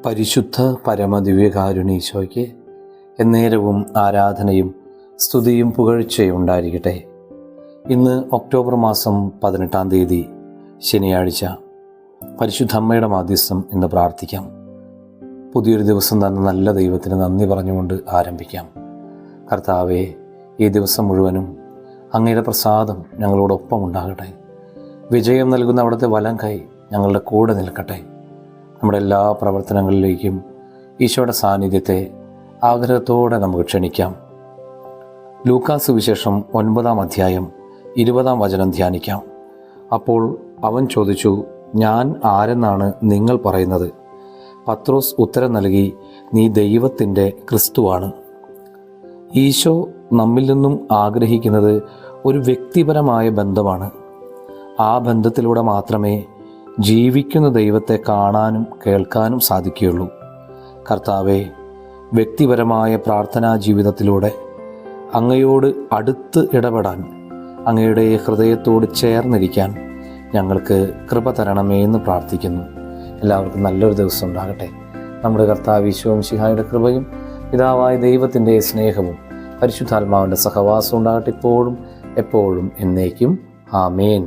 പരിശുദ്ധ പരമദിവ്യകാരുണീശോയ്ക്ക് എന്നേരവും ആരാധനയും സ്തുതിയും പുകഴ്ചയും ഉണ്ടായിരിക്കട്ടെ. ഇന്ന് ഒക്ടോബർ മാസം 18-ാം തീയതി ശനിയാഴ്ച. പരിശുദ്ധ അമ്മയുടെ മാധ്യസ്ഥം ഇന്ന് പ്രാർത്ഥിക്കാം. പുതിയൊരു ദിവസം തന്ന നല്ല ദൈവത്തിന് നന്ദി പറഞ്ഞുകൊണ്ട് ആരംഭിക്കാം. കർത്താവേ, ഈ ദിവസം മുഴുവനും അങ്ങയുടെ പ്രസാദം ഞങ്ങളോടൊപ്പം ഉണ്ടാകട്ടെ. വിജയം നൽകുന്ന അവിടുത്തെ വലം കൈ ഞങ്ങളുടെ കൂടെ നിൽക്കട്ടെ. നമ്മുടെ എല്ലാ പ്രവർത്തനങ്ങളിലേക്കും ഈശോയുടെ സാന്നിധ്യത്തെ ആദരത്തോടെ നമുക്ക് ക്ഷണിക്കാം. ലൂക്കാസ് സുവിശേഷം 9-ാം അധ്യായം 20-ാം വചനം ധ്യാനിക്കാം. അപ്പോൾ അവൻ ചോദിച്ചു, ഞാൻ ആരെന്നാണ് നിങ്ങൾ പറയുന്നത്? പത്രോസ് ഉത്തരം നൽകി, നീ ദൈവത്തിൻ്റെ ക്രിസ്തുവാണ്. ഈശോ നമ്മിൽ നിന്നും ആഗ്രഹിക്കുന്നത് ഒരു വ്യക്തിപരമായ ബന്ധമാണ്. ആ ബന്ധത്തിലൂടെ മാത്രമേ ജീവിക്കുന്ന ദൈവത്തെ കാണാനും കേൾക്കാനും സാധിക്കുകയുള്ളൂ. കർത്താവെ, വ്യക്തിപരമായ പ്രാർത്ഥനാ ജീവിതത്തിലൂടെ അങ്ങയോട് അടുത്ത് ഇടപെടാൻ, അങ്ങയുടെ ഹൃദയത്തോട് ചേർന്നിരിക്കാൻ ഞങ്ങൾക്ക് കൃപ തരണമേ എന്ന് പ്രാർത്ഥിക്കുന്നു. എല്ലാവർക്കും നല്ലൊരു ദിവസം ഉണ്ടാകട്ടെ. നമ്മുടെ കർത്താവ് ഈശോ മിശിഹായുടെ കൃപയും പിതാവായ ദൈവത്തിൻ്റെ സ്നേഹവും പരിശുദ്ധാത്മാവിൻ്റെ സഹവാസം ഉണ്ടാകട്ടെ, ഇപ്പോഴും എപ്പോഴും എന്നേക്കും. ആമേൻ.